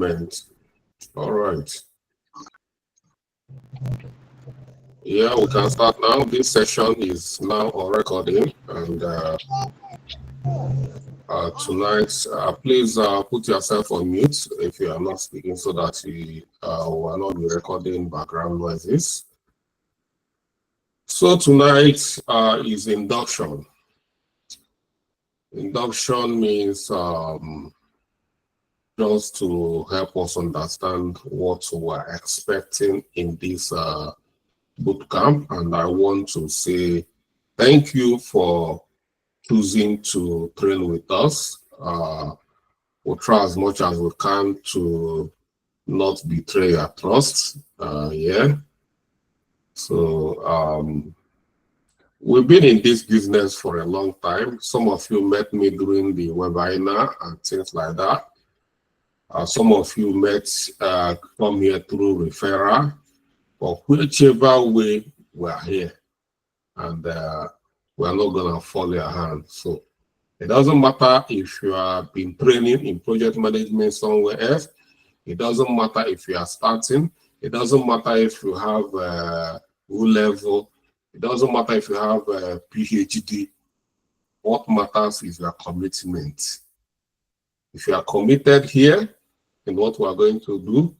All right. Yeah, we can start now. This session is now on recording, and tonight, please put yourself on mute if you are not speaking, so that we will not be recording background noises. So tonight is induction. Induction means just to help us understand what we're expecting in this bootcamp, and I want to say thank you for choosing to train with us. We'll try as much as we can to not betray your trust. So we've been in this business for a long time. Some of you met me during the webinar and things like that. Some of you met come here through referral, or whichever way we're here, and we're not gonna fall your hand. So it doesn't matter if you have been training in project management somewhere else. It doesn't matter if you are starting. It doesn't matter if you have O level. It doesn't matter if you have a PhD. What matters is your commitment. If you are committed here in what we are going to do,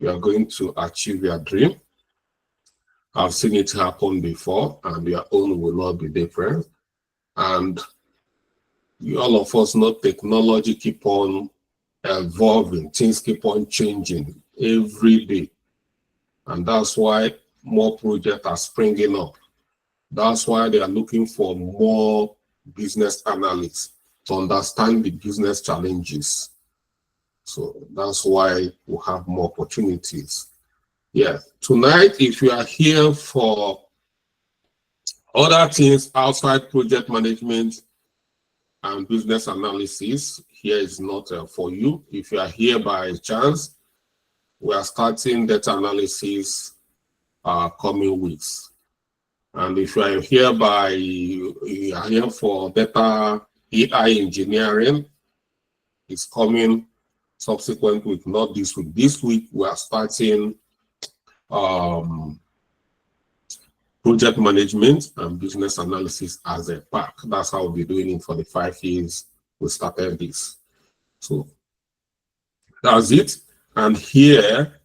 you are going to achieve your dream. I've seen it happen before, and your own will not be different. And all of us know technology keep on evolving, things keep on changing every day. And that's why more projects are springing up. That's why they are looking for more business analysts to understand the business challenges. So that's why we have more opportunities. Yeah, tonight, if you are here for other things outside project management and business analysis, here is not for you. If you are here by chance, we are starting data analysis coming weeks. And if you are here for data AI engineering, it's coming subsequent week, not this week. This week we are starting project management and business analysis as a pack. That's how we'll be doing it for the 5 years we started this. So that's it. And here,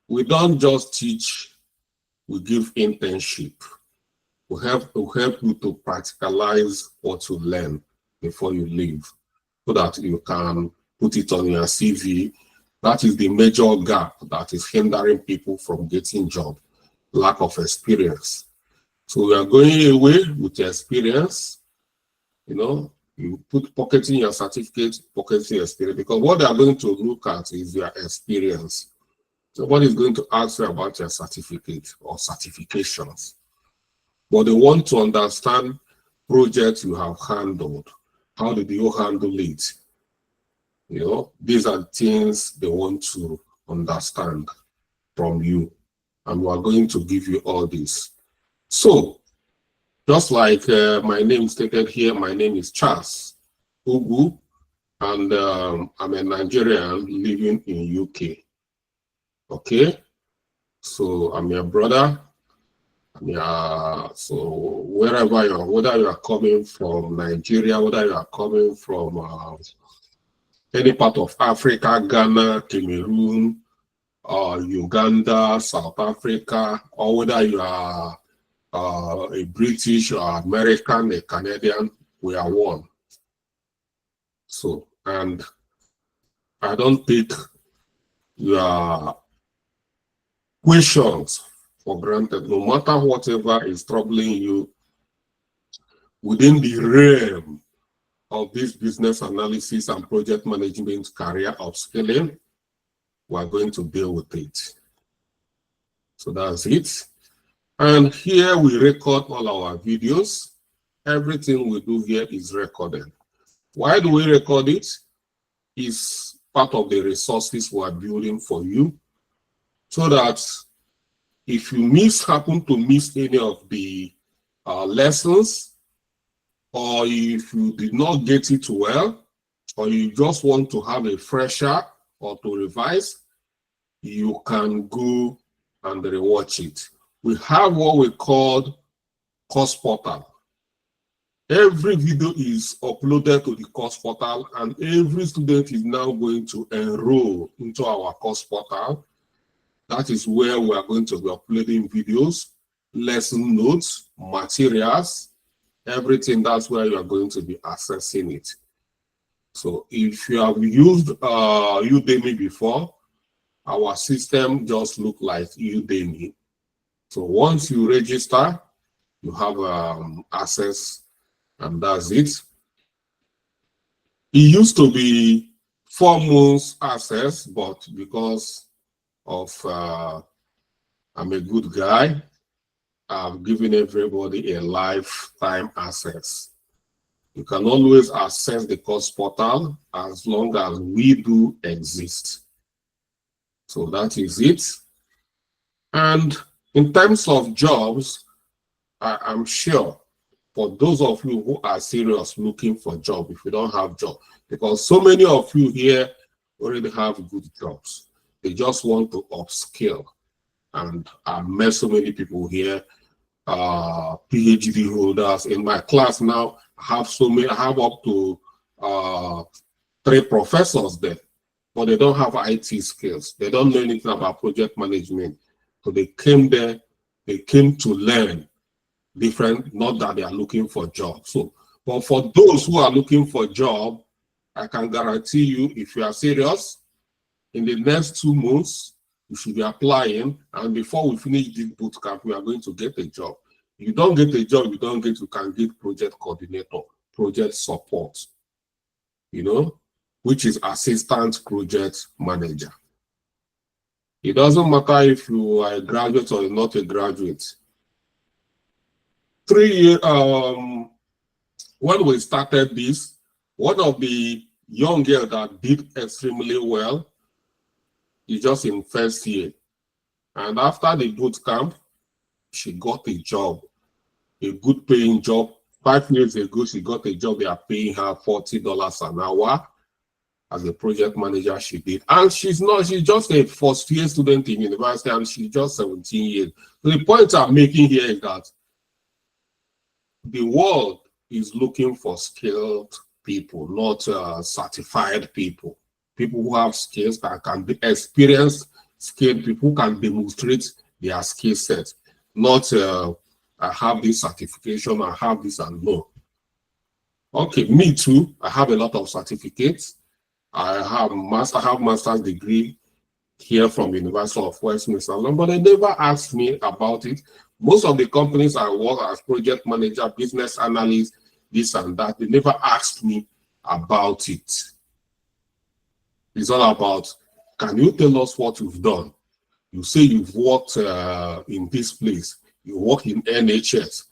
we don't just teach, we give internship. We help you to practicalize what you learn before you leave, so that you can put it on your CV. That is the major gap that is hindering people from getting job, lack of experience. So we are going away with your experience. You know, you put pocketing your certificate, pocketing your experience, because what they are going to look at is your experience. Somebody is going to ask you about your certificate or certifications, but they want to understand projects you have handled. How did you handle it? You know, these are things they want to understand from you, and we are going to give you all this. So, just like my name stated here, my name is Charles Ugu, and I'm a Nigerian living in UK. Okay, so I'm your brother. So wherever you are, whether you are coming from Nigeria, whether you are coming from any part of Africa, Ghana, Cameroon, Uganda, South Africa, or whether you are a British or American, a Canadian, we are one. So, and I don't take your questions for granted. No matter whatever is troubling you within the realm of this business analysis and project management career upskilling, we are going to deal with it. So that's it. And here we record all our videos. Everything we do here is recorded. Why do we record it? It's part of the resources we are building for you, so that if you happen to miss any of the lessons, or if you did not get it well, or you just want to have a fresher or to revise, you can go and rewatch it. We have what we call course portal. Every video is uploaded to the course portal, and every student is now going to enroll into our course portal. That is where we are going to be uploading videos, lesson notes, materials, everything. That's where you are going to be accessing it. So if you have used Udemy before, our system just looks like Udemy. So once you register, you have access, and that's it. It used to be 4 months access, but because of I'm a good guy, I've given everybody a lifetime access. You can always access the course portal as long as we do exist. So that is it. And in terms of jobs, I'm sure for those of you who are serious looking for a job, if you don't have job, because so many of you here already have good jobs. They just want to upskill. And I met so many people here, PhD holders. In my class now, I have up to 3 professors there, but they don't have IT skills. They don't know anything about project management. So they came there, they came to learn different, not that they are looking for jobs. So, but for those who are looking for a job, I can guarantee you, if you are serious, in the next 2 months, you should be applying, and before we finish this bootcamp, we are going to get a job. If you don't get a job, you can get project coordinator, project support, which is assistant project manager. It doesn't matter if you are a graduate or not a graduate. 3 years, when we started this, one of the young girls that did extremely well is just in first year. And after the boot camp, she got a job, a good paying job. 5 years ago, she got a job. They are paying her $40 an hour as a project manager. She did. And she's just a first year student in university, and she's just 17 years. So the point I'm making here is that the world is looking for skilled people, not certified people. People who have skills that can be experienced, skilled people who can demonstrate their skill set, not I have this certification, I have this, and no. Okay, me too. I have a lot of certificates. I have master's degree here from University of Westminster, but they never asked me about it. Most of the companies I work as project manager, business analyst, this and that, they never asked me about it. It's all about, can you tell us what you've done? You say you've worked in this place. You work in NHS.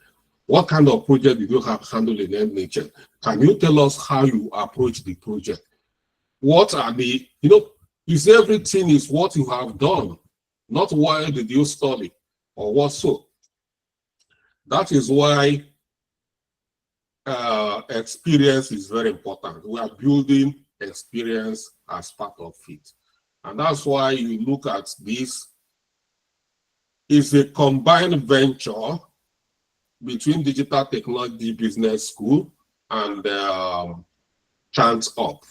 What kind of project did you have handled in NHS? Can you tell us how you approach the project? What are the, is everything is what you have done, not why did you study or what so. That is why experience is very important. We are building experience as part of it. And that's why you look at this. It's a combined venture between Digital Technology Business School and ChantUp.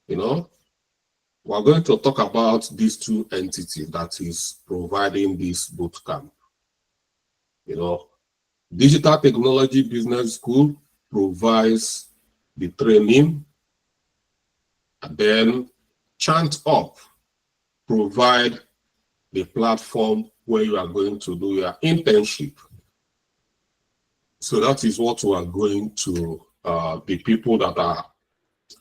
We're going to talk about these 2 entities that is providing this bootcamp. Digital Technology Business School provides the training, and then ChantUp provide the platform where you are going to do your internship. So that is what we are going to, the people that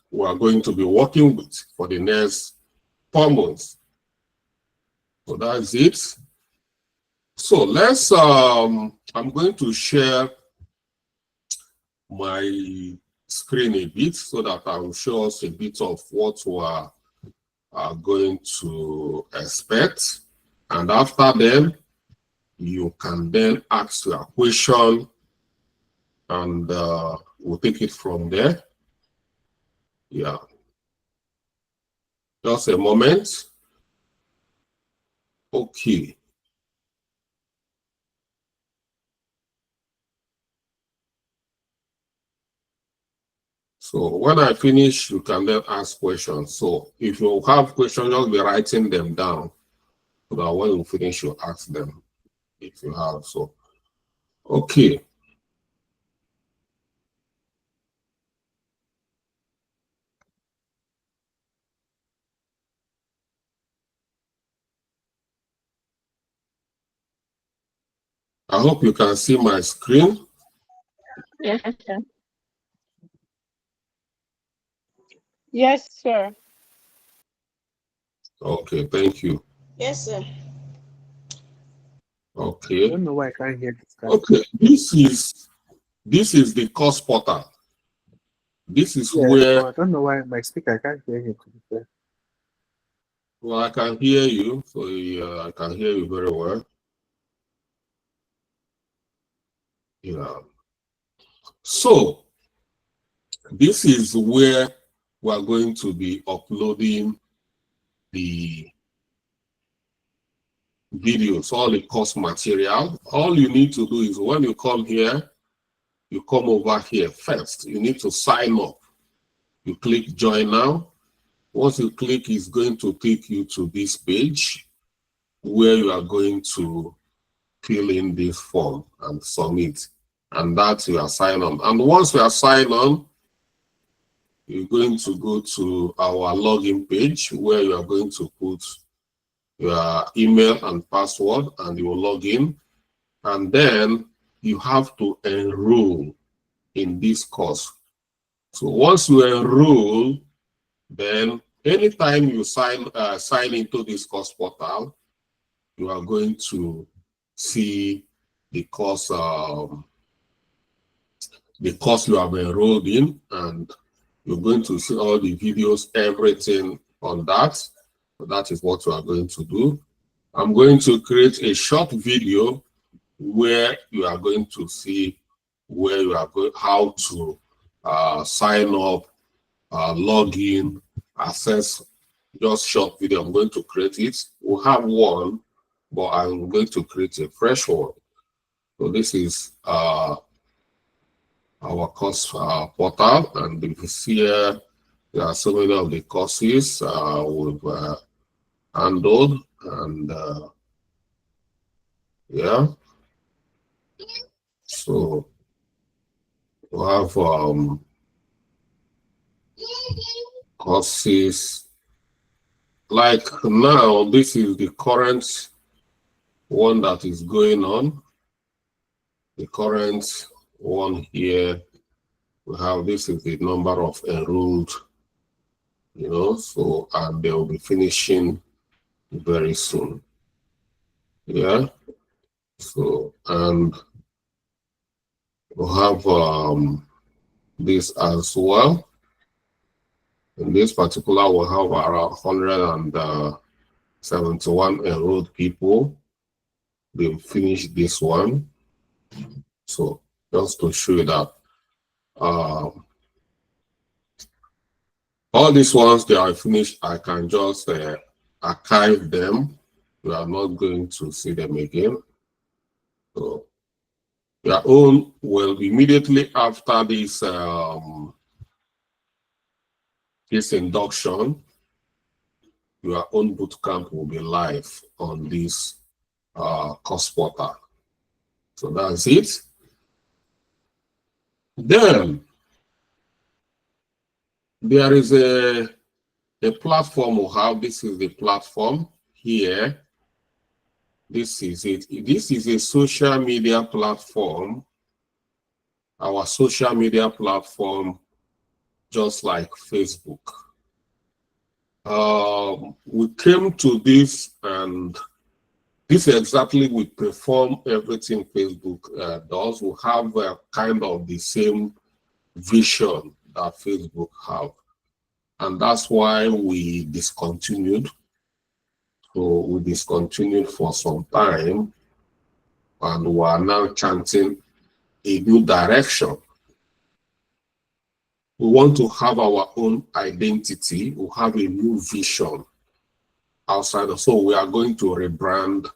we are going to be working with for the next 4 months. So that's it. So let's, I'm going to share my screen a bit so that I will show us a bit of what we are going to expect. And after then, you can then ask your question, and we'll take it from there. Yeah. Just a moment. Okay. So when I finish, you can then ask questions. So if you have questions, just be writing them down so that when you finish, you ask them if you have. So, okay. I hope you can see my screen. Yes, sir. Yes, sir. Okay, thank you. Yes, sir. I Okay. don't know why I can't hear this guy. Okay, this is the course portal. This is Yeah, but where, I don't know why my speaker, I can't hear him, to be fair. well, I can hear you. So I can hear you very well. Yeah. So this is where we are going to be uploading the videos, all the course material. All you need to do is when you come here, you come over here first. You need to sign up. You click join now. Once you click, it's going to take you to this page where you are going to fill in this form and submit. And that you are signed on. And once you are signed on, you're going to go to our login page where you are going to put your email and password and you will log in. And then you have to enroll in this course. So once you enroll, then anytime you sign into this course portal, you are going to see the course you have enrolled in, and you're going to see all the videos, everything on that. So that is what you are going to do. I'm going to create a short video where you are going to see where you are going, how to sign up, log in, access. Just short video. I'm going to create it. We'll have one, but I'm going to create a fresh one. So this is our course portal, and if you see here, there are so many of the courses we've handled, and yeah. So we have courses like now. This is the current one that is going on. The current one here, we have, this is the number of enrolled, so, and they'll be finishing very soon. Yeah. So, and we'll have this as well. In this particular, we'll have around 171 enrolled people. They've finished this one. So just to show you that all these ones they are finished, I can just archive them. We are not going to see them again. So your own will immediately after this this induction, your own bootcamp will be live on this course portal. So that's it. Then there is a platform we have. This is the platform here. This is it. This is a social media platform. Our social media platform, just like Facebook. We came to this, and this is exactly we perform everything Facebook does. We have kind of the same vision that Facebook have, and that's why we discontinued. So we discontinued for some time, and we are now chanting a new direction. We want to have our own identity. We have a new vision outside of, so we are going to rebrand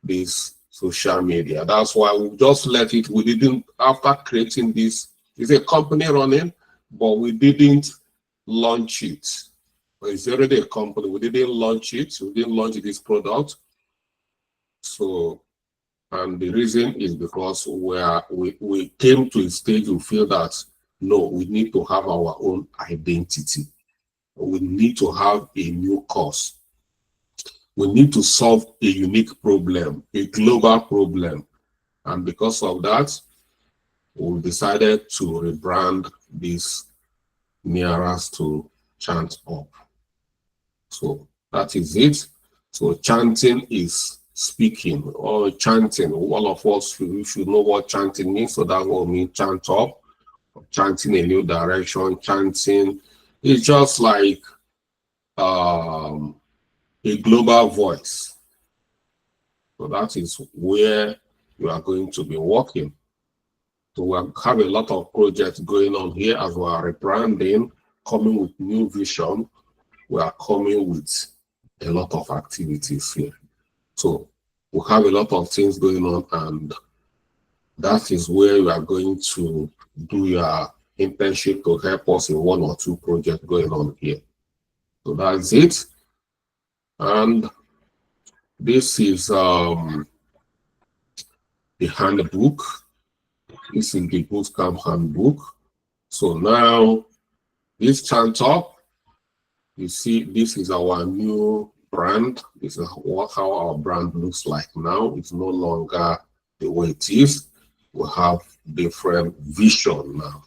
this social media. That's why we just let it, we didn't, after creating this, it's a company running, but we didn't launch it. It's already a company, we didn't launch it, we didn't launch this product. So, and the reason is because we came to a stage we feel that, no, we need to have our own identity. We need to have a new cause. We need to solve a unique problem, a global problem. And because of that, we decided to rebrand this nearest to ChantUp. So that is it. So chanting is speaking, or chanting. All of us should know what chanting means. So that will mean ChantUp, chanting a new direction, chanting. It's just like a global voice. So that is where you are going to be working. So we have a lot of projects going on here as we are rebranding, coming with new vision. We are coming with a lot of activities here. So we have a lot of things going on, and that is where you are going to do your internship to help us in one or two projects going on here. So that's it. And this is the handbook. This is the Bootcamp handbook. So now this ChantUp, you see, this is our new brand. This is how our brand looks like now. It's no longer the way it is. We have different vision now.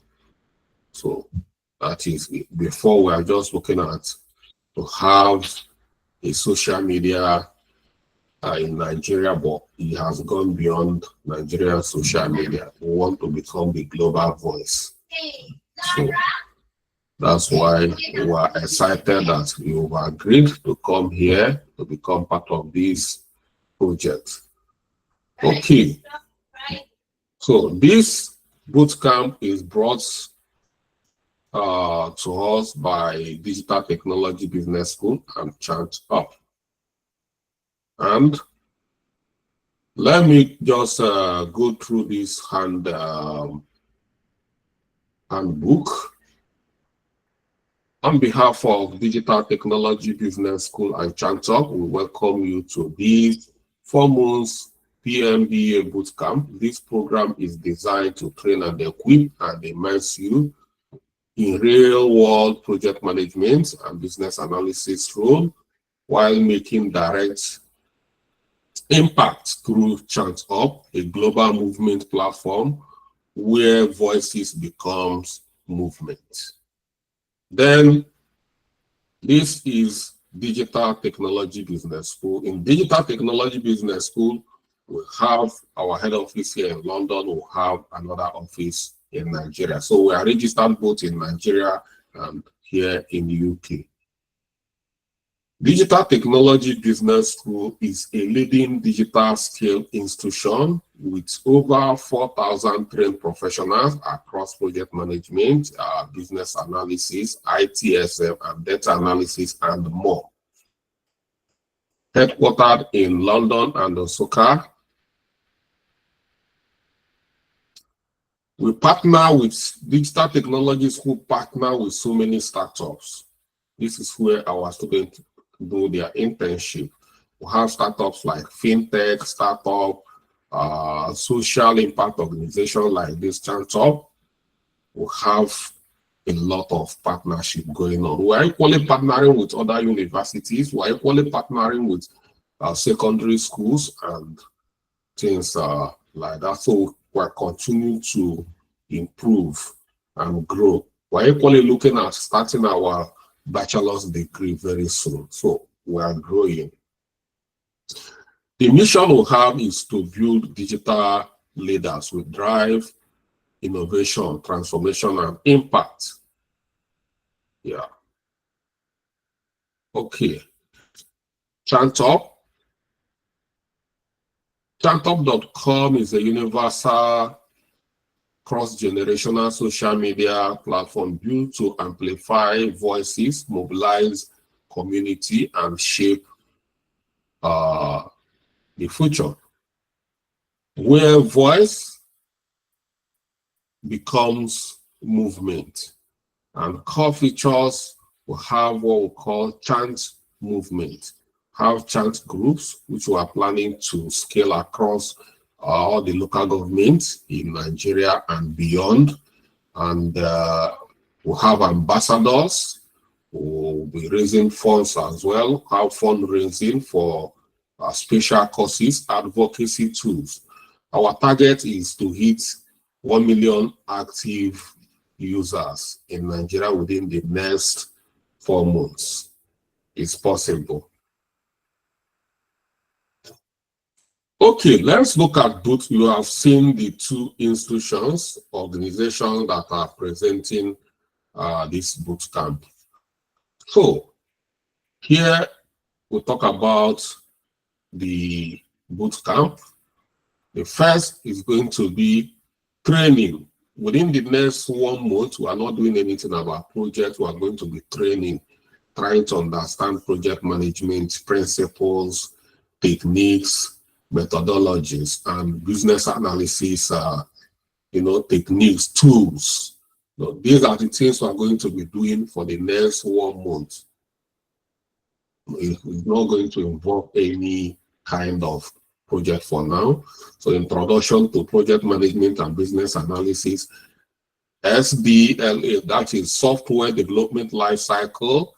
So that is it. Before, we are just looking at to have a social media in Nigeria, but it has gone beyond Nigerian social media. We want to become the global voice. So that's why we are excited that you've agreed to come here to become part of this project. Okay. So this bootcamp is brought to us by Digital Technology Business School and ChantUp. And let me just go through this handbook. On behalf of Digital Technology Business School and ChantUp, we welcome you to this 4 months PMBA Bootcamp. This program is designed to train and equip and immerse you in real-world project management and business analysis role while making direct impact through ChantUp, a global movement platform where voices becomes movement. Then this is Digital Technology Business School. In Digital Technology Business School, we have our head office here in London. We have another office in Nigeria. So we are registered both in Nigeria and here in the UK. Digital Technology Business School is a leading digital skill institution with over 4,000 trained professionals across project management, business analysis, ITSM, and data analysis, and more. Headquartered in London and Osaka, we partner with Digital Technology School, partner with so many startups. This is where our students do their internship. We have startups like fintech, startup, social impact organization like this ChantUp. We have a lot of partnership going on. We are equally partnering with other universities. We are equally partnering with secondary schools and things like that. So we're continuing to improve and grow. We're equally looking at starting our bachelor's degree very soon. So we are growing. The mission we have is to build digital leaders with drive, innovation, transformation, and impact. Yeah. Okay. ChantUp. ChantUp.com is a universal cross-generational social media platform built to amplify voices, mobilize community, and shape the future, where voice becomes movement. And core features will have what we call chant movement, have chant groups, which we are planning to scale across all the local governments in Nigeria and beyond. And we'll have ambassadors who will be raising funds as well, have fundraising for special courses, advocacy tools. Our target is to hit 1 million active users in Nigeria within the next 4 months. It's possible. Okay, let's look at both. You have seen the two institutions, organizations that are presenting this bootcamp. So here we'll talk about the bootcamp. The first is going to be training. Within the next 1 month, we are not doing anything about projects. We are going to be training, trying to understand project management principles, techniques, methodologies, and business analysis, techniques, tools. So these are the things we are going to be doing for the next 1 month. It's not going to involve any kind of project for now. So introduction to project management and business analysis, SDLA, that is software development lifecycle,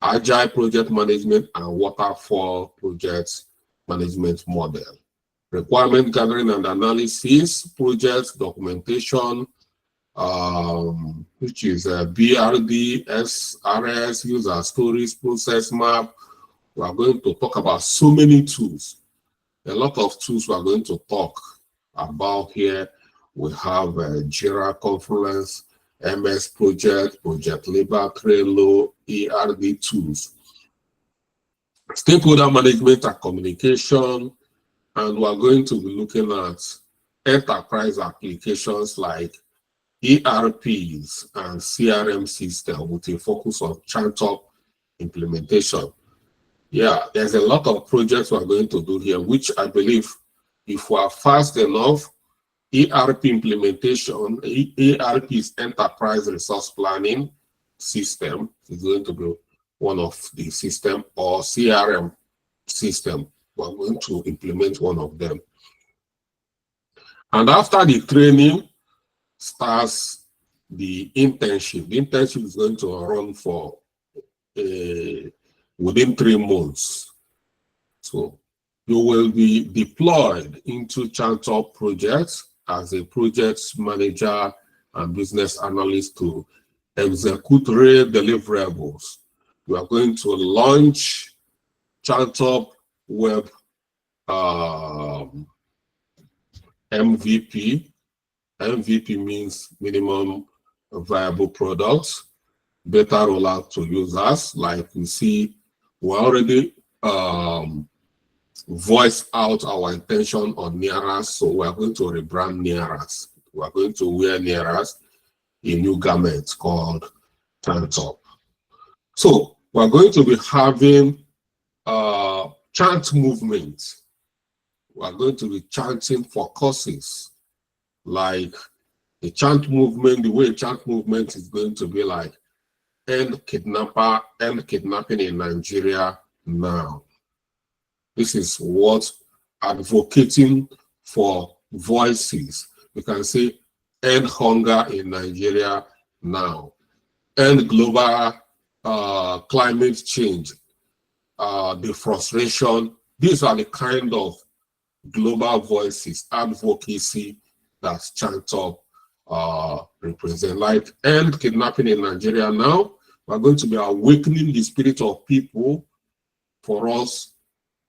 agile project management, and waterfall project management model. Requirement gathering and analysis, project documentation, which is BRD, SRS, user stories, process map. We are going to talk about so many tools. A lot of tools we are going to talk about here. We have Jira Confluence, MS Project, Project Labor, Trello, ERD tools, stakeholder management and communication, and we are going to be looking at enterprise applications like ERPs and CRM system with a focus on ChantUp implementation. Yeah, there's a lot of projects we're going to do here, which I believe if we are fast enough, ERP implementation, ERP is enterprise resource planning system, is going to be one of the system, or CRM system. We're going to implement one of them. And after the training starts the internship. The internship is going to run for within 3 months. So you will be deployed into ChantUp projects as a project manager and business analyst to execute real deliverables. We are going to launch ChantUp Web MVP. MVP means minimum viable products, better rollout to users. Like you see, we already voiced out our intention on Nearas, so we are going to rebrand Nearas. We are going to wear Nearas a new garment called ChantUp. So we are going to be having chant movement. We are going to be chanting for causes, like the chant movement. The way chant movement is going to be like end kidnapping in Nigeria now. This is what advocating for voices. We can say end hunger in Nigeria now, end global climate change, the frustration. These are the kind of global voices, advocacy that ChantUp represent. Like end kidnapping in Nigeria now, we're going to be awakening the spirit of people for us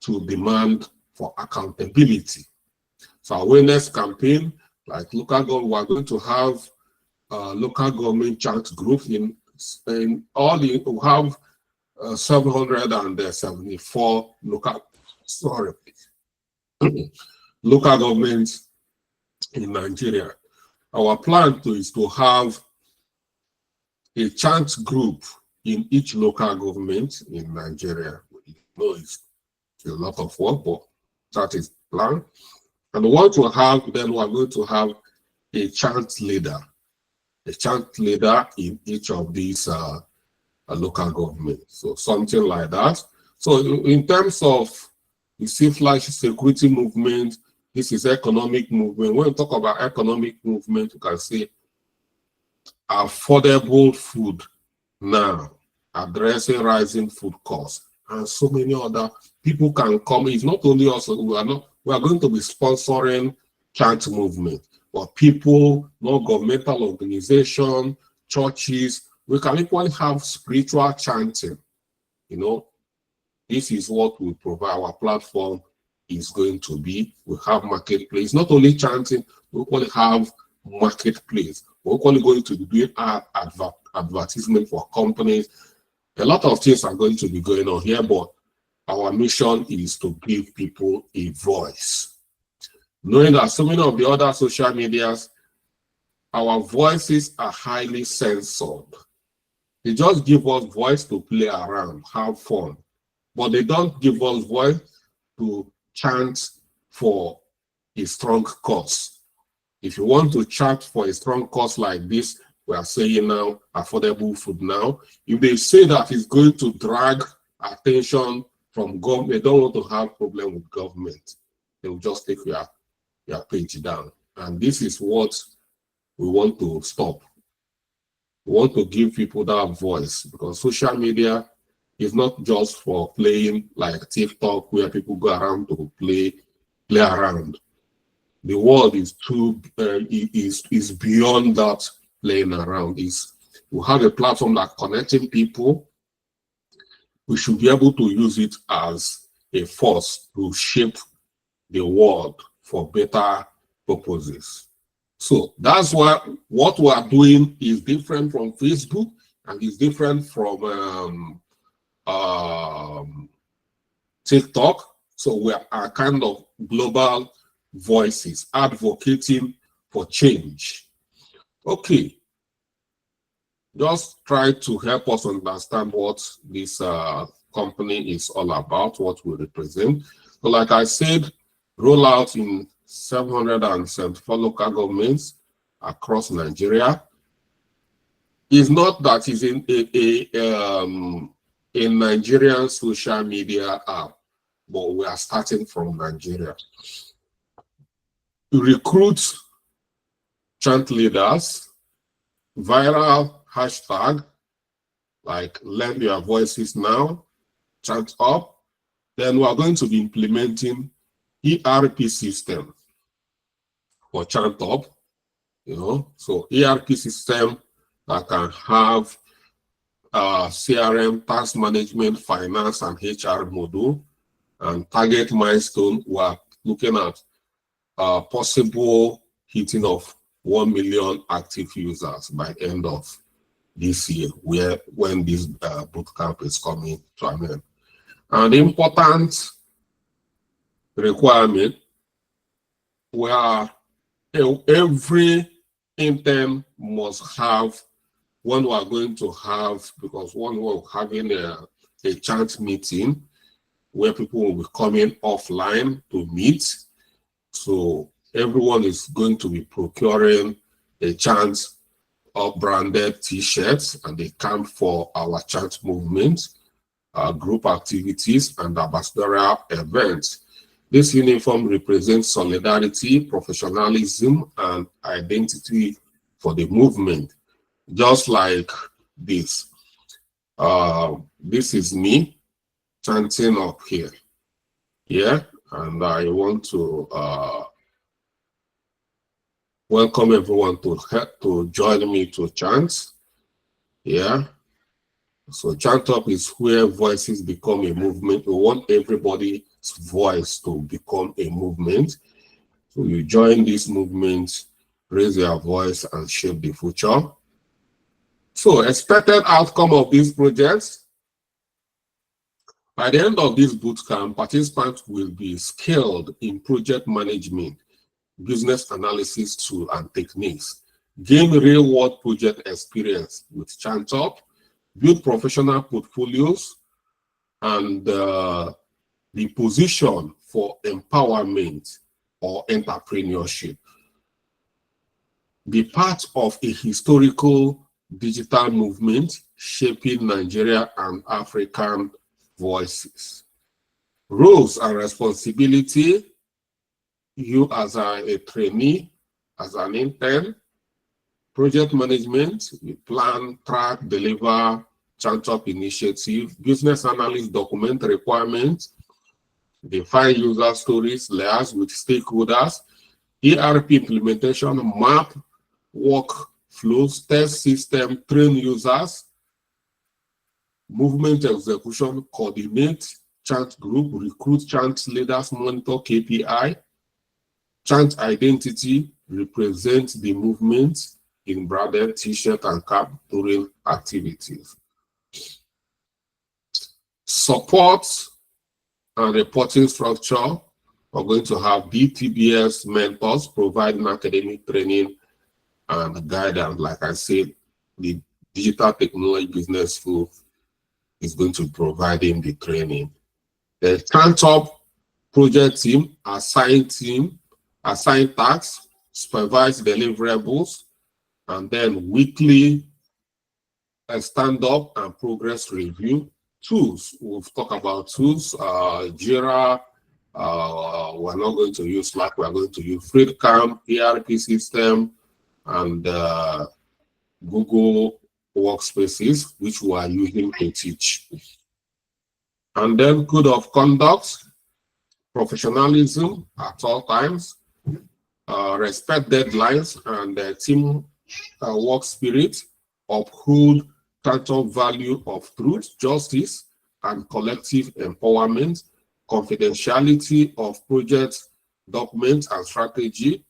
to demand for accountability. So awareness campaign, like local government, we're going to have local government chant groups in all the, we have 774 local governments in Nigeria. Our plan is to have a chant group in each local government in Nigeria. You know, it's a lot of work, but that is the plan. And what we'll have, then we're going to have a chant leader in each of these local governments. So something like that. So in terms of the flash security movement, this is economic movement. When we talk about economic movement, you can say affordable food now, addressing rising food costs, and so many other people can come. It's not only us, we are going to be sponsoring chant movement, but people, non-governmental organizations, churches, we can equally have spiritual chanting. You know, this is what we provide. Our platform is going to be. We have marketplace, not only chanting, we equally have marketplace. We're equally going to be doing advertisement for companies. A lot of things are going to be going on here, but our mission is to give people a voice. Knowing that so many of the other social medias, our voices are highly censored. They just give us voice to play around, have fun, but they don't give us voice to chant for a strong cause. If you want to chant for a strong cause like this, we are saying now, affordable food now, if they say that it's going to drag attention from government, they don't want to have problem with government. They will just take your page down. And this is what we want to stop. We want to give people that voice, because social media is not just for playing like TikTok, where people go around to play around. The world is is beyond that playing around. We have a platform that connecting people. We should be able to use it as a force to shape the world for better purposes. So that's why what we are doing is different from Facebook, and is different from TikTok. So we are kind of global voices advocating for change. Okay, just try to help us understand what this company is all about, what we represent. So like I said, roll out in 774 local governments across Nigeria. It's not that it's in a Nigerian social media app, but we are starting from Nigeria. To recruit chant leaders, viral hashtag like lend your voices now, ChantUp. Then we are going to be implementing ERP system for ChantUp. You know, so ERP system that can have CRM, task management, finance, and HR module, and target milestone. We are looking at possible hitting of 1 million active users by end of this year, when this bootcamp is coming to an end. An important requirement where every intern must have, when we are going to have, because when we're having a chant meeting where people will be coming offline to meet, so everyone is going to be procuring a chant or branded t-shirts, and they come for our chant movement, group activities, and ambassadorial events. This uniform represents solidarity, professionalism, and identity for the movement. Just like this. This is me chanting up here. Yeah, and I want to welcome everyone to join me to chant. Yeah. So ChantUp is where voices become a movement. We want everybody's voice to become a movement. So you join this movement, raise your voice, and shape the future. So expected outcome of these projects. By the end of this bootcamp, participants will be skilled in project management, business analysis tools and techniques, gain real-world project experience with ChantUp, build professional portfolios, and the position for empowerment or entrepreneurship. Be part of a historical digital movement shaping Nigeria and African voices. Roles and responsibility: you as a trainee, as an intern, project management, you plan, track, deliver ChantUp initiative, business analyst, document requirements, define user stories, liaise with stakeholders, ERP implementation, map workflows, test system, train users, movement execution, coordinate Chant group, recruit Chant leaders, monitor KPI, Chant identity, represent the movement in branded t-shirt and cap during activities. Support and reporting structure. We're going to have DTBS mentors providing academic training and guidance. Like I said, the Digital Technology Business School is going to be providing the training. The ChantUp project team, assign tasks, supervise deliverables, and then weekly stand-up and progress review. Tools, we'll talk about tools, Jira, we're not going to use Slack, we're going to use Bootcamp, ERP system, and Google Workspaces, which we are using to teach. And then code of conduct, professionalism at all times, respect deadlines and team work spirit, uphold ChantUp value of truth, justice, and collective empowerment, confidentiality of project documents and strategy,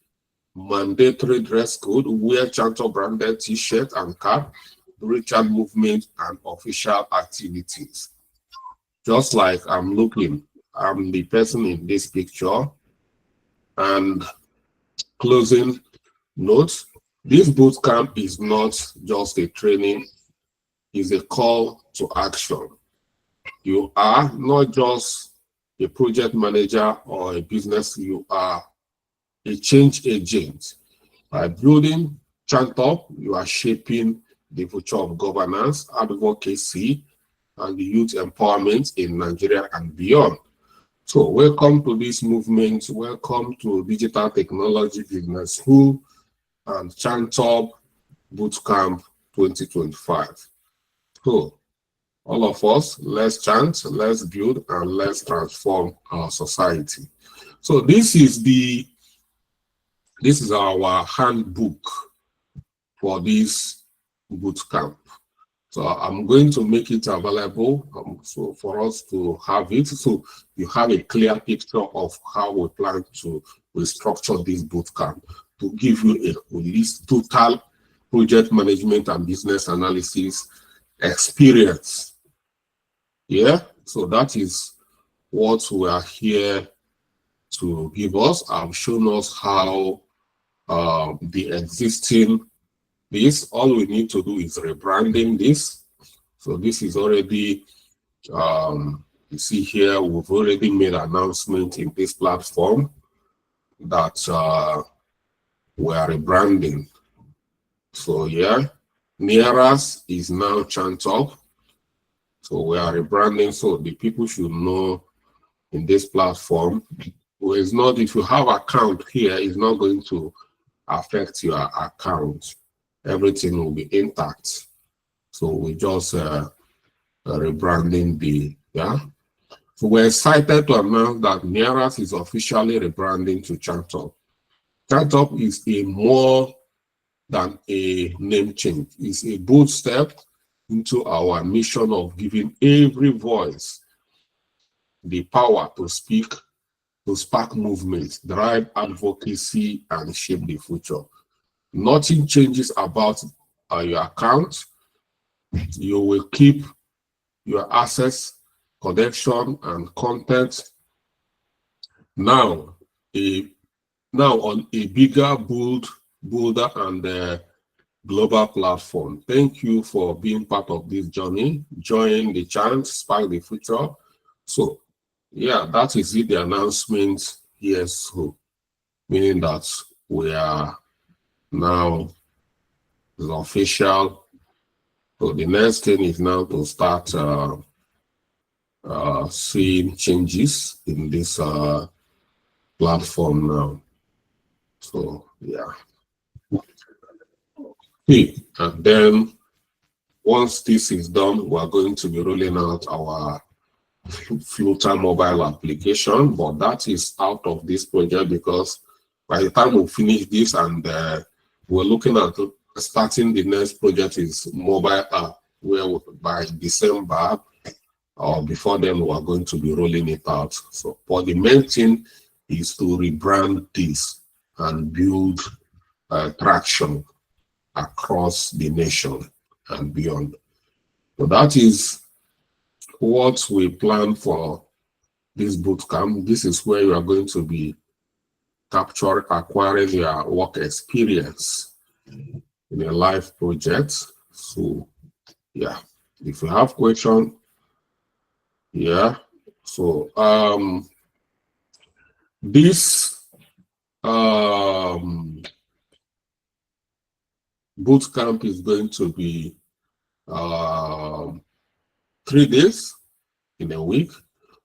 mandatory dress code, wear ChantUp branded t-shirt and cap, Richard movement, and official activities. Just like I'm the person in this picture. And closing notes, this bootcamp is not just a training, it's a call to action. You are not just a project manager or a business, you are a change agent. By building ChantUp, you are shaping the future of governance, advocacy, and the youth empowerment in Nigeria and beyond. So welcome to this movement. Welcome to Digital Technology Business School and ChantUp Bootcamp 2025. So all of us, let's chant, let's build, and let's transform our society. So this is our handbook for this bootcamp. So I'm going to make it available so for us to have it, so you have a clear picture of how we plan to restructure this bootcamp to give you a holistic, total project management and business analysis experience. Yeah, so that is what we are here to give us. I've shown us how the existing this, all we need to do is rebranding this. So this is already, you see here, we've already made an announcement in this platform that we are rebranding. So yeah, near us is now ChantUp. So we are rebranding, so the people should know in this platform. It's not, if you have account here, it's not going to affect your account. Everything will be intact. So we just rebranding the, yeah. So we're excited to announce that Nearest is officially rebranding to ChantUp. ChantUp is a more than a name change. It's a bold step into our mission of giving every voice the power to speak, to spark movement, drive advocacy, and shape the future. Nothing changes about your account. You will keep your access, connection, and content. Now, a now on a bigger, bolder, and global platform. Thank you for being part of this journey. Join the chant, spark the future. So, yeah, that is it. The announcement here, so meaning that we are now is official. So the next thing is now to start seeing changes in this platform now. So yeah. And then once this is done, we are going to be rolling out our Flutter mobile application, but that is out of this project because by the time we finish this and we're looking at starting the next project is mobile app, where by December or before then we are going to be rolling it out. So, but the main thing is to rebrand this and build traction across the nation and beyond. So that is what we plan for this bootcamp. This is where you are going to be acquiring your work experience in a live project. So yeah, if you have questions, yeah. So this bootcamp is going to be 3 days in a week.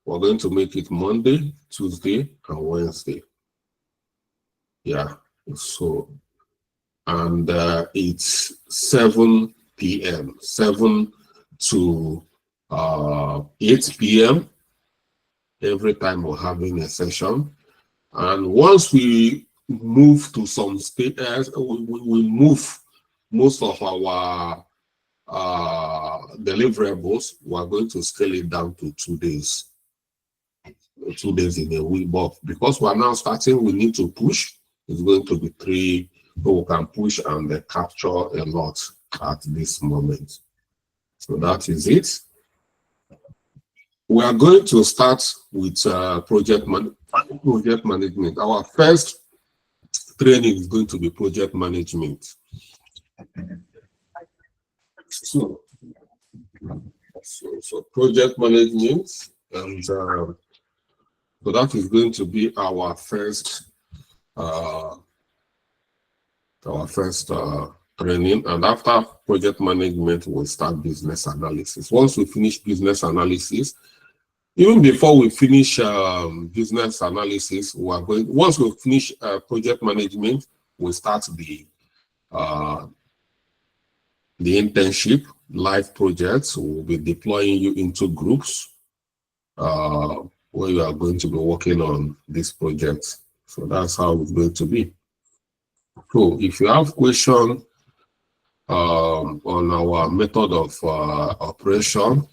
We're going to make it Monday, Tuesday, and Wednesday. Yeah. So, and it's 7 p.m., 7 to 8 p.m. every time we're having a session. And once we move to some states, we move most of our deliverables, we're going to scale it down to 2 days. 2 days in a week, but because we're now starting, we need to push. It's going to be 3, so we can push and capture a lot at this moment. So that is it. We are going to start with project management. Our first training is going to be project management. So project management, and so that is going to be our first training. And after project management, we'll start business analysis. Once we finish business analysis, even before we finish business analysis, once we finish project management, we'll start the internship live projects. We'll be deploying you into groups where you are going to be working on this project. So that's how it's going to be. So if you have questions on our method of operation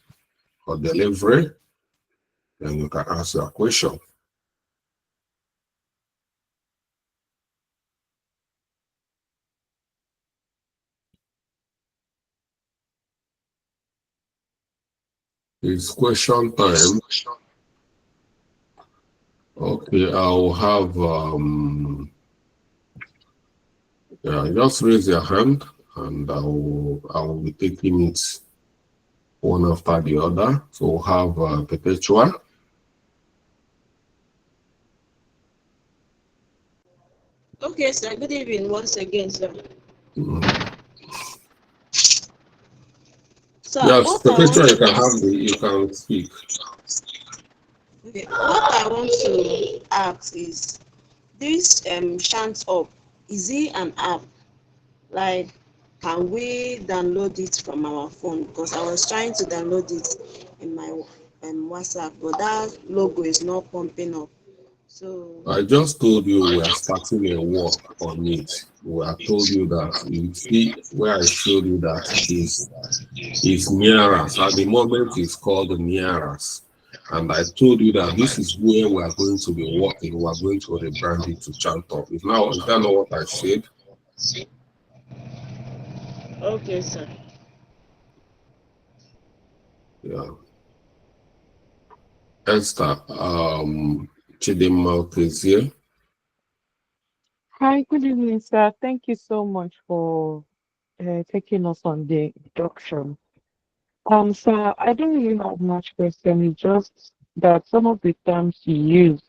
or delivery, then you can ask your question. It's question time. Okay, I'll have just raise your hand and I will be taking it one after the other. So we'll have Perpetua. Okay, sir. Good evening once again, sir. So Yes, Perpetua, you can speak. Okay, what I want to ask is this ChantUp, is it an app? Like, can we download it from our phone? Because I was trying to download it in my WhatsApp, but that logo is not pumping up. So I just told you we are starting a work on it. I told you that you see where I showed you that is near us. At the moment, it's called near us. And I told you that this is where we are going to be working. We are going to rebrand it to ChantUp. Is that not what I said? okay, sir. Yeah. Esther, Chidinma is here. Hi, good evening, sir. Thank you so much for taking us on the induction. Sir, I don't really have much question. It's just that some of the terms you use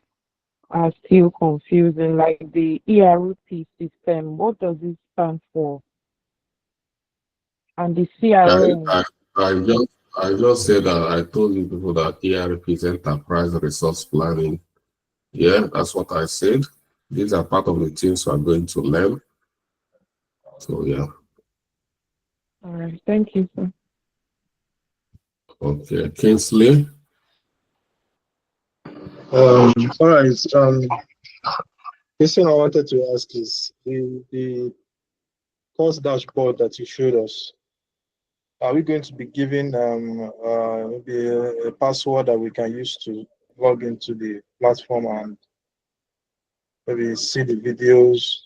are still confusing, like the ERP system. What does it stand for? And the I, CRM. I, I just said that I told you people that ERP is enterprise resource planning. Yeah, that's what I said. These are part of the things we are going to learn. So yeah, All right. Thank you, sir. okay. Kingsley, All right. This thing I wanted to ask is the course dashboard that you showed us. Are we going to be given maybe a password that we can use to log into the platform and maybe see the videos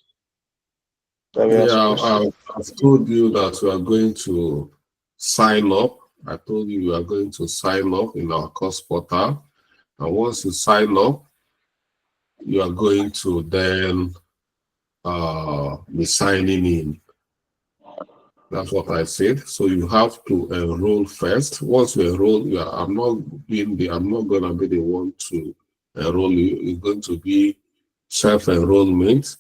that we are yeah, supposed to? I've told you that we are going to sign up. I told you we are going to sign up in our course portal. And once you sign up, you are going to then be signing in. That's what I said. So you have to enroll first. Once you enroll, I'm not gonna be the one to enroll you. It's going to be self-enrollment.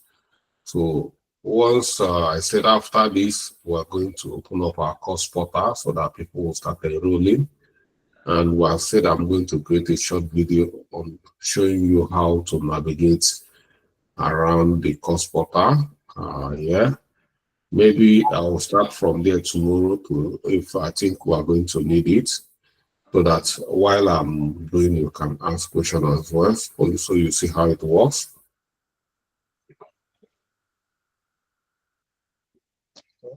So once I said after this, we're going to open up our course portal so that people will start enrolling. And I said I'm going to create a short video on showing you how to navigate around the course portal. Yeah. Maybe I'll start from there tomorrow if I think we are going to need it, so that while I'm doing, you can ask questions as well, so you see how it works.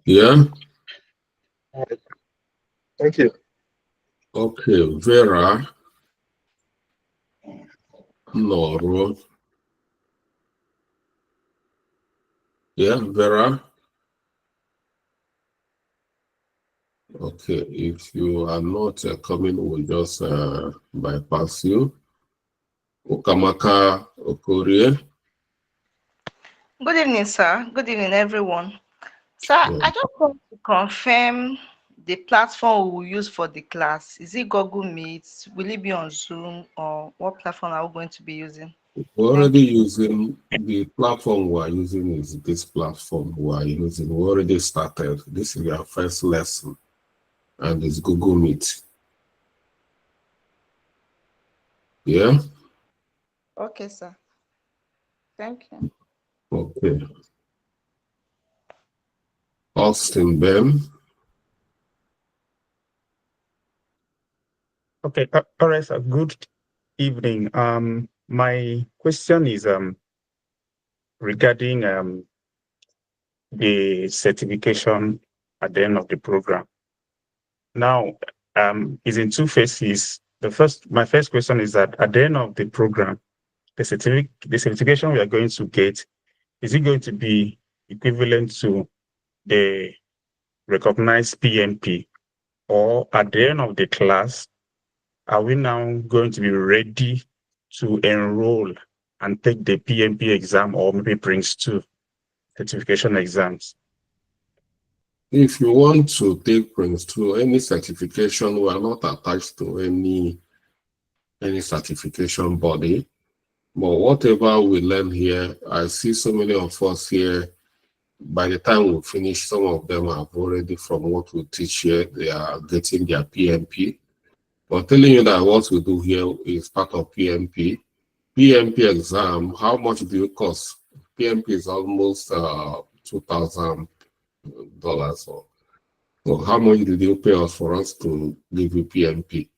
Yeah. All right. Thank you. Okay, Vera. No. Yeah, Vera. Okay, if you are not coming, we'll just bypass you. Okamaka Okorie. Good evening, sir. Good evening, everyone. Sir, Yeah. I just want to confirm the platform we will use for the class. Is it Google Meet? Will it be on Zoom, or what platform are we going to be using? We're Thank already you. using the platform we are using is this platform we are using. We already started. This is our first lesson, and it's Google Meet. Yeah. Okay, sir. Thank you. Okay. Austin Ben. Okay, all right, sir. Good evening. My question is regarding the certification at the end of the program. Now, is in two phases. My first question is that at the end of the program, the certification we are going to get, is it going to be equivalent to the recognized PMP, or at the end of the class, are we now going to be ready to enroll and take the PMP exam, or maybe Prince 2 certification exams? If you want to take Prince 2, any certification, we are not attached to any certification body. But whatever we learn here, I see so many of us here. By the time we finish, some of them have already, from what we teach here, they are getting their PMP. But telling you that what we do here is part of PMP. PMP exam, how much do it cost? PMP is almost $2,000. So how much did you pay us for us to give you PMP?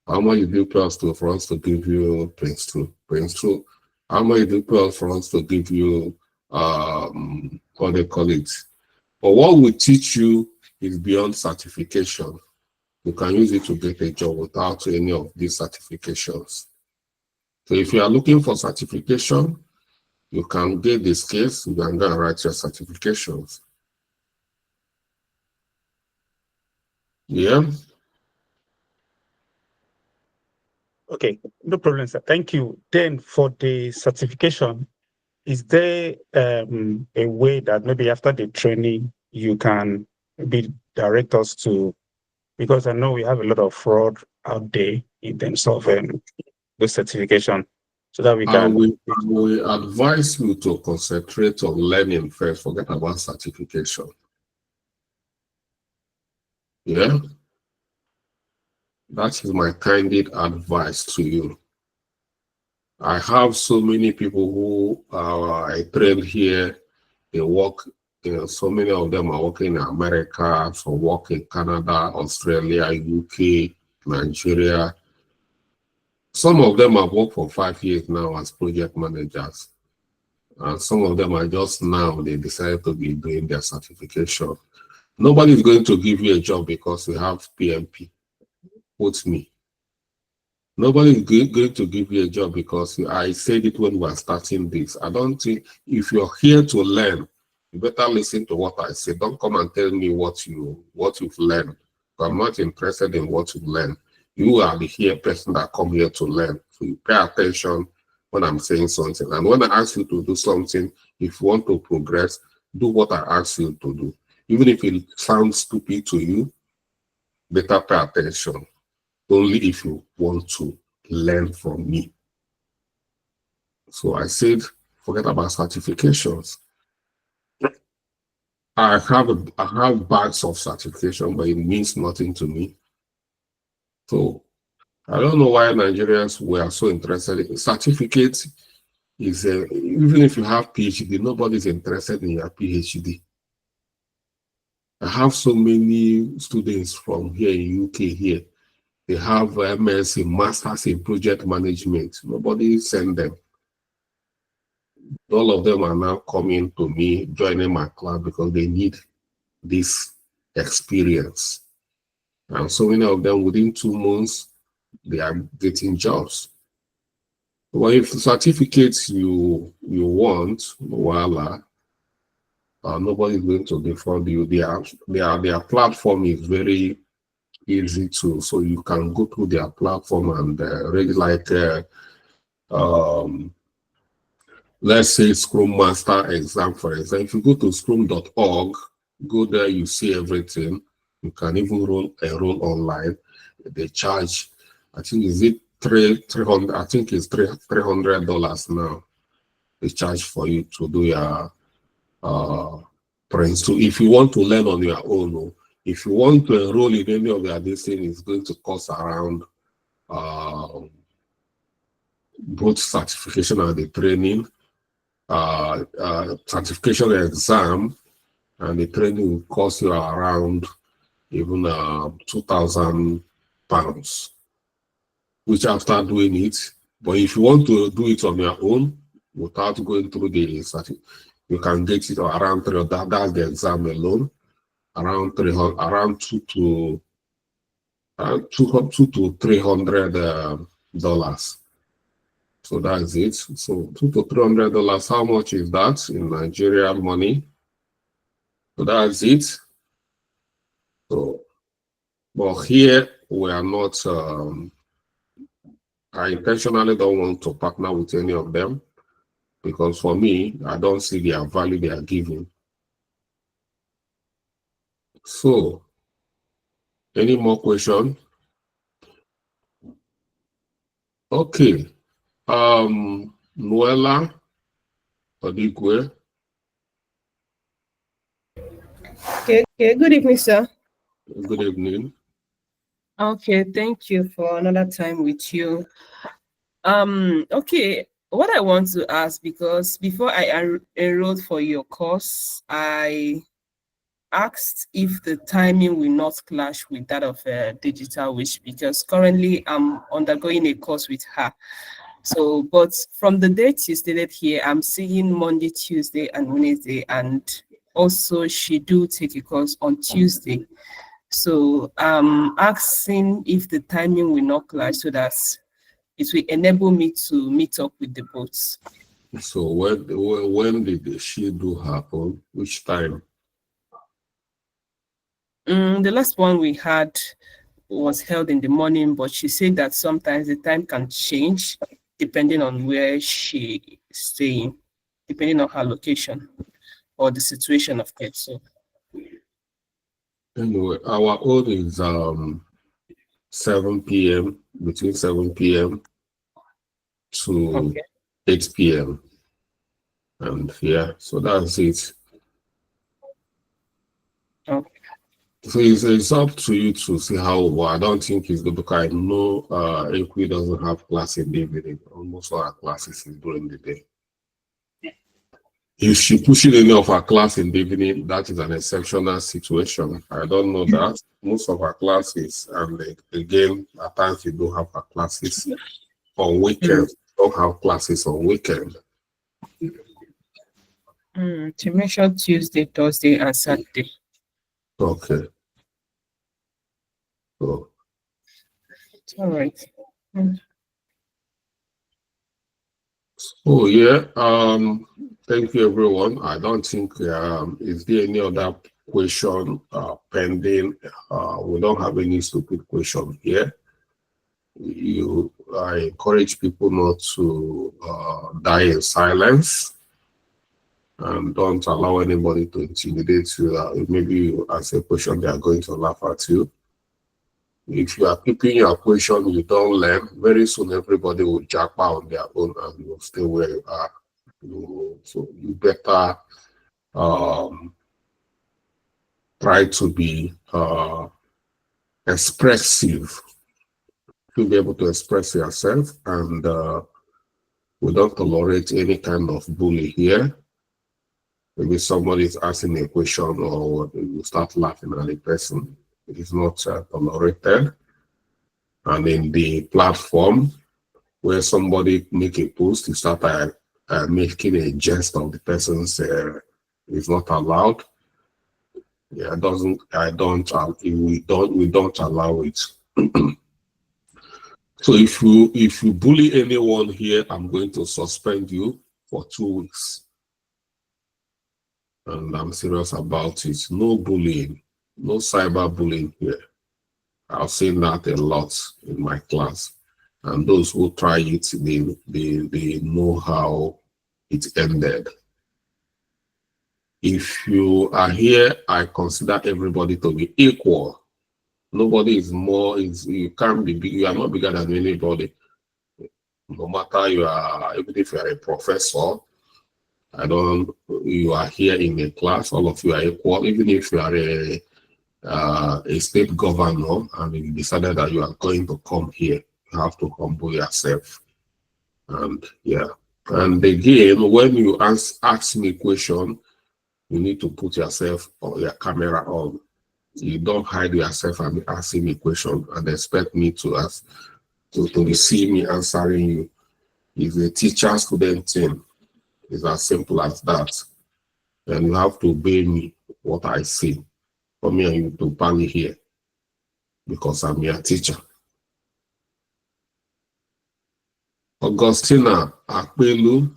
How much did you pay us for us to give you Prince 2? Prince 2. How much did you pay us for us to give you what they call it? But what we teach you is beyond certification. You can use it to get a job without any of these certifications. So if you are looking for certification, you can get the skills, you can go and write your certifications. Yeah. Okay, no problem, sir. Thank you. Then for the certification, is there a way that maybe after the training you can maybe direct us to, because I know we have a lot of fraud out there in terms of the certification, so that we can. We advise you to concentrate on learning first, forget about certification. Yeah, that is my candid advice to you. I have so many people who I trained here. They work, so many of them are working in America, some work in Canada, Australia, UK, Nigeria. Some of them have worked for 5 years now as project managers. And some of them are just now, they decided to be doing their certification. Nobody is going to give you a job because you have PMP. Quote me. Nobody is going to give you a job because I said it when we were starting this. I don't think, if you're here to learn, you better listen to what I say. Don't come and tell me what you've learned. I'm not interested in what you've learned. You are the person that come here to learn. So you pay attention when I'm saying something. And when I ask you to do something, if you want to progress, do what I ask you to do. Even if it sounds stupid to you, better pay attention. Only if you want to learn from me. So I said, forget about certifications. I have bags of certification, but it means nothing to me. So I don't know why Nigerians were so interested in certificates. Is even if you have PhD, nobody's interested in your PhD. I have so many students from here in UK here. They have MSc, Masters in Project Management. Nobody sent them. All of them are now coming to me, joining my club because they need this experience. And so many of them, within 2 months, they are getting jobs. Well, if the certificates you want, voila, nobody is going to defraud you. Their platform is very easy to, so you can go through their platform and read like let's say Scrum Master exam, for example. If you go to scrum.org, go there, you see everything. You can even enroll online. They charge, I think, is it 300? I think it's $300 now. They charge for you to do your Prince. So if you want to learn on your own, if you want to enroll in any of their this thing, it's going to cost around both certification and the training, certification exam, and the training will cost you around even £2,000, which after doing it. But if you want to do it on your own without going through the certificate, you can get it around 300. That's the exam alone, around 300, around $200 to $300. So that's it. So $200 to $300. How much is that in Nigerian money? So that's it. So, but here we are not. I intentionally don't want to partner with any of them because for me, I don't see their value they are giving. So, any more questions? Okay. Noella Odigwe. Okay, good evening, sir. Good evening. Okay, thank you for another time with you. Okay, what I want to ask, because before I enrolled for your course, I asked if the timing will not clash with that of Digital Wish, because currently I'm undergoing a course with her. So, but from the dates you stated here, I'm seeing Monday, Tuesday, and Wednesday, and also she do take a course on Tuesday. So asking if the timing will not clash so that it will enable me to meet up with the boats. So when did she do her own? Which time? The last one we had was held in the morning, but she said that sometimes the time can change depending on where she is staying. depending on her location or the situation of it. So Anyway, our own is 7 p.m. between 7 p.m. to okay. 8 p.m. And yeah, so that's it. Okay. So it's up to you to see how. Well, I don't think it's good because I know Equi doesn't have class in the evening. Almost all our classes is during the day. If she pushes any of her class in the evening, that is an exceptional situation. I don't know that. Most of our classes, and again, at times we do have our classes on weekends. Don't have classes on weekend. To mention Tuesday, Thursday, and Saturday. Okay. So All right. oh yeah, thank you everyone. I don't think is there any other question pending? We don't have any stupid question here. I encourage people not to die in silence, and don't allow anybody to intimidate you. Maybe you ask a question, they are going to laugh at you. If you are keeping your question, you don't learn, very soon everybody will jump out on their own and you will stay where you are. So you better try to be expressive, to be able to express yourself, and we don't tolerate any kind of bully here. Maybe somebody is asking a question or you start laughing at the person. It is not tolerated. And in the platform where somebody make a post, you start making a jest of the person's is not allowed. Yeah, we don't allow it. So if you bully anyone here, I'm going to suspend you for 2 weeks. And I'm serious about it. No bullying, no cyber bullying here. I've seen that a lot in my class. And those who try it, they know how it ended. If you are here, I consider everybody to be equal. Nobody is more, you can't be big, you are not bigger than anybody. No matter even if you are a professor, you are here in a class, all of you are equal. Even if you are a state governor and you decided that you are going to come here, you have to humble yourself. And yeah. And again, when you ask me a question, you need to put yourself or your camera on. You don't hide yourself and be asking me a question and expect me to see me answering you. It's a teacher-student thing. It's as simple as that. And you have to obey me what I say. For me and you to ban here because I'm your teacher. Augustina Akpelu.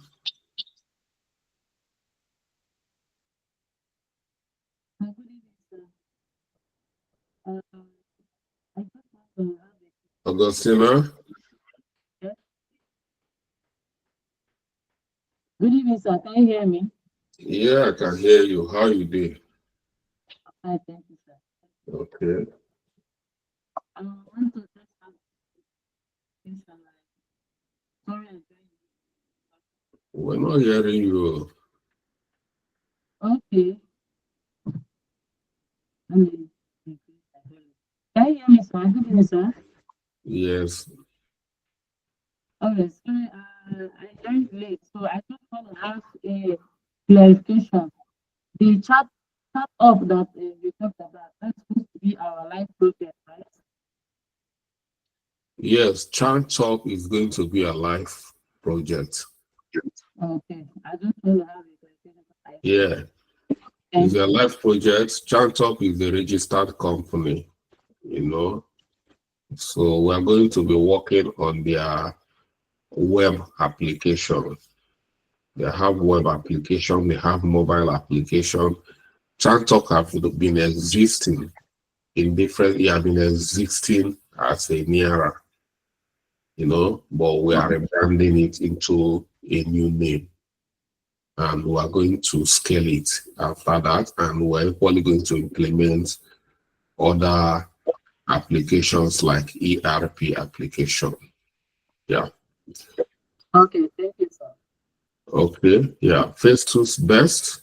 Augustina. Good evening, sir. Can you hear me? Yeah, I can hear you. How you doing? Hi, thank you, sir. Okay. I want to just have this sorry. We're not hearing you. Okay. Can you hear me, sir? Good evening, sir. Yes. Okay, sorry, I joined late, so I just want to ask a clarification. The chat up that you talked about, that's supposed to be our live project, right? Yes, ChantUp is going to be a live project. Okay, I just want to have a clarification. Yeah, it's a live project. ChantUp is a registered company, So we're going to be working on their web application. They have web application, they have mobile application. ChantUp have been existing in different, have been existing as a NIARA, but we are rebranding it into a new name. and we are going to scale it after that, and we're equally going to implement other applications like ERP application. Yeah. Okay, thank you, sir. Okay. Yeah. Phase 2's best.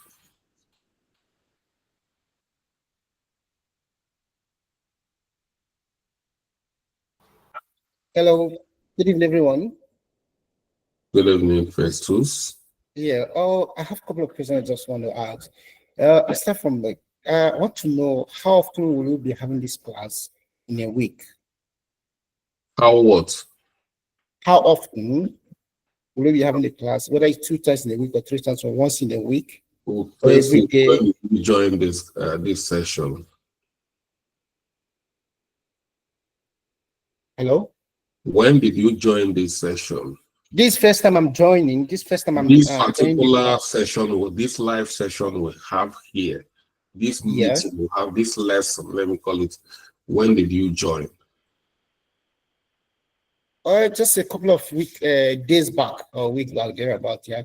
Hello, good evening, everyone. Good evening, Phase 2's. Yeah, I have a couple of questions I just want to ask. I start from I want to know how often will you be having this class in a week? How what? How often will you be having the class? Whether it's 2 times in a week or 3 times or once in a week Well, or every day? when did you join this session? Hello? When did you join this session? This first time I'm joining, this first time I'm This joining the particular class. session, or this live session we have here, this Yeah. meeting, we have this lesson, let me call it. When did you join? Just a couple of days back or week back, thereabout, yeah.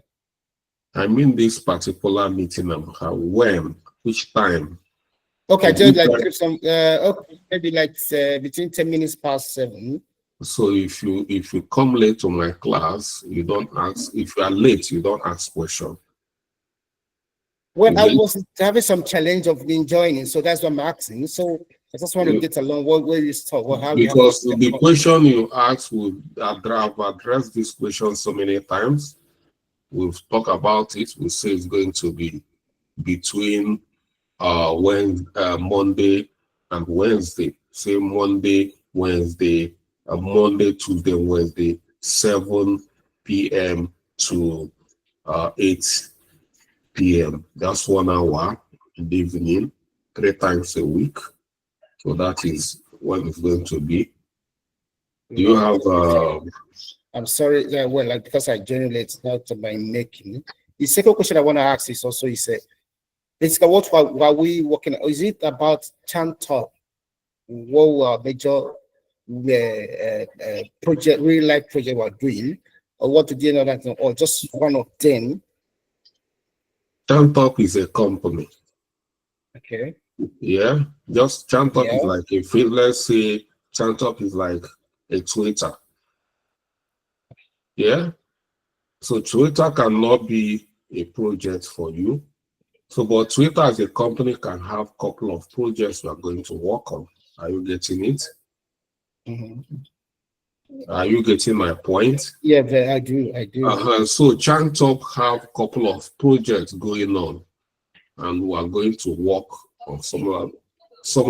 I mean this particular meeting when, which time? Okay, I Did just you like some okay, maybe like between 10 minutes past 7. So if you come late to my class, you don't ask. If you are late, you don't ask question. Well, I Then- was having some challenge of enjoying it, so that's what I'm asking. So I just want to get along. Where you start? Well, how we have Because to the question you asked would I've addressed this question so many times. We've talked about it. We say it's going to be between Monday and Wednesday. Say Monday, Wednesday, Monday, Tuesday, Wednesday, 7 p.m. to 8 p.m. That's 1 hour in the evening, 3 times a week. So that is when it's going to be. Do you have I'm sorry, well, like because I generally it's not by making. The second question I want to ask is also you said basically what were we working on? Is it about ChantUp? What were major project, real life project we're doing, or what to do another thing, or just one of them? ChantUp is a company. Okay. Yeah, just ChantUp Yeah. is like a field. Let's say ChantUp is like a Twitter. Yeah. So Twitter cannot be a project for you. So, but Twitter as a company can have a couple of projects we are going to work on. Are you getting it? Are you getting my point? Yeah, I do. So ChantUp have a couple of projects going on, and we are going to work on some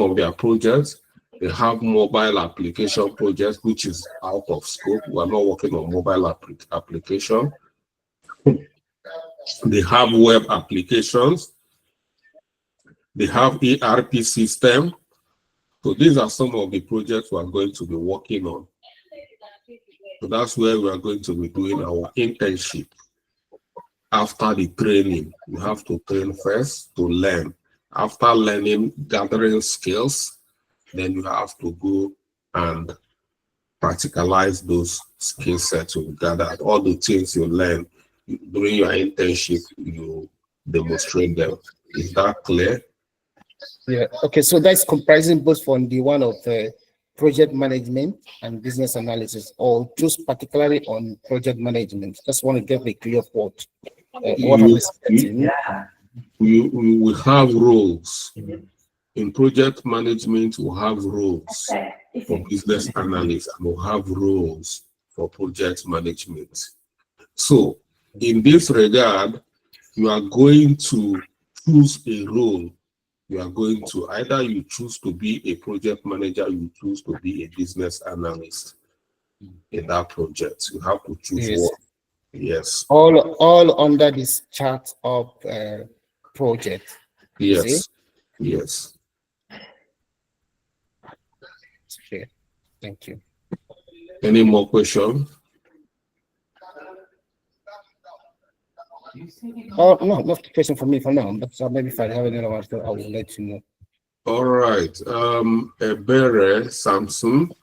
of their projects. They have mobile application projects, which is out of scope. We are not working on mobile application. They have web applications. They have ERP system. So these are some of the projects we are going to be working on. So that's where we are going to be doing our internship. After the training, you have to train first to learn. After learning, gathering skills, then you have to go and practicalize those skill sets you gathered. All the things you learn during your internship, you demonstrate them. Is that clear? Yeah. Okay. So that's comprising both from the one of project management and business analysis, or just particularly on project management. Just want to get a clear what I'm expecting. We have roles. In project management, we have roles for business analysts, and we have roles for project management. So in this regard, you are going to choose a role. You are going to either you choose to be a project manager, you choose to be a business analyst in that project. You have to choose Yes. one. Yes. All under this chart of project. Yes. Yes. Okay. Thank you. Any more questions? Oh no, not question for me for now. But maybe if I have another one, I will let you know. All right. Ebere Samson.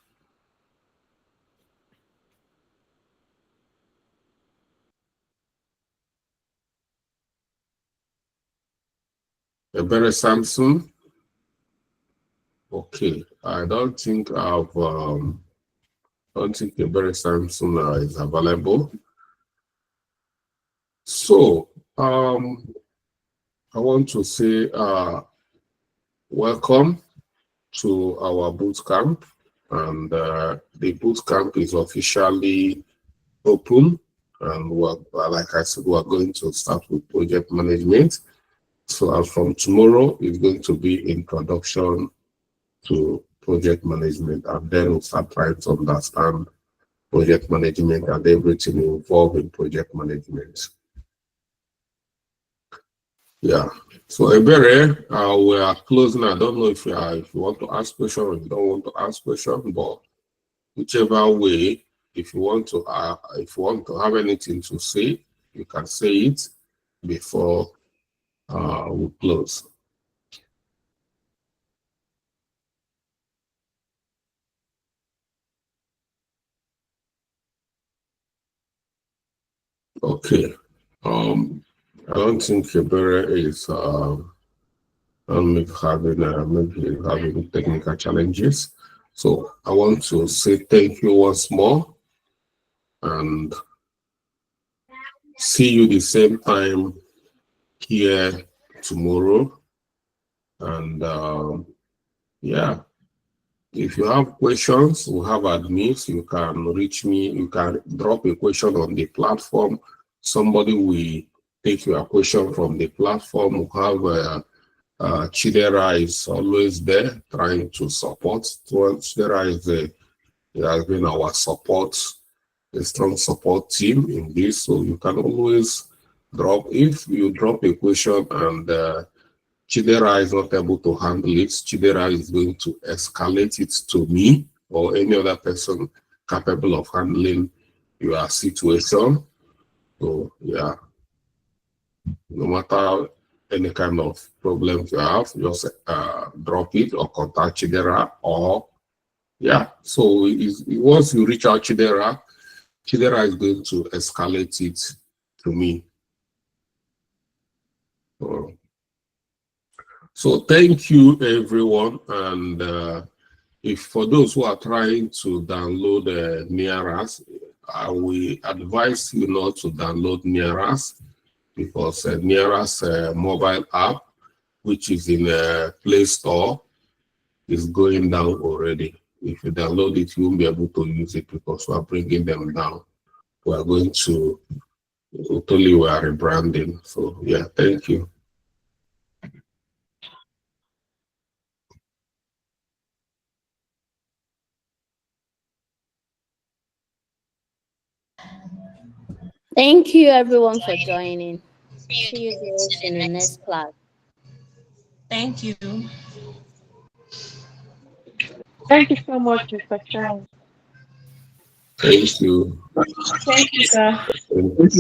Ebere Samson. Okay, I don't think Ebere Samson is available. So I want to say welcome to our boot camp, and the boot camp is officially open, and like I said, we're going to start with project management. So as from tomorrow, it's going to be introduction to project management, and then we'll start trying to understand project management and everything involved in project management. Yeah. So Ebere, we are closing. I don't know if you want to ask question or you don't want to ask question, but whichever way, if you want to have anything to say, you can say it before we close. Okay. I don't think Ebere is maybe having technical challenges. So I want to say thank you once more, and see you the same time here tomorrow. And yeah, if you have questions, we have admins, you can reach me, you can drop a question on the platform. Somebody will take your question from the platform. We have Chidera is always there trying to support. Chidera has been our support, a strong support team in this. So you can always if you drop a question and Chidera is not able to handle it, Chidera is going to escalate it to me or any other person capable of handling your situation. So yeah, no matter any kind of problems you have, just drop it or contact Chidera, or yeah. So once you reach out Chidera, Chidera is going to escalate it to me. So thank you everyone, and if for those who are trying to download Nearas, I will advise you not to download Nearas, because Nearas mobile app, which is in Play Store, is going down already. If you download it, you won't be able to use it because we are bringing them down. We are going to totally rebranding. So yeah, thank you. Thank you everyone for joining. See you guys in the next class. Thank you. Thank you so much, Mr. Charles. Thank you. Thank you, sir. Thank you.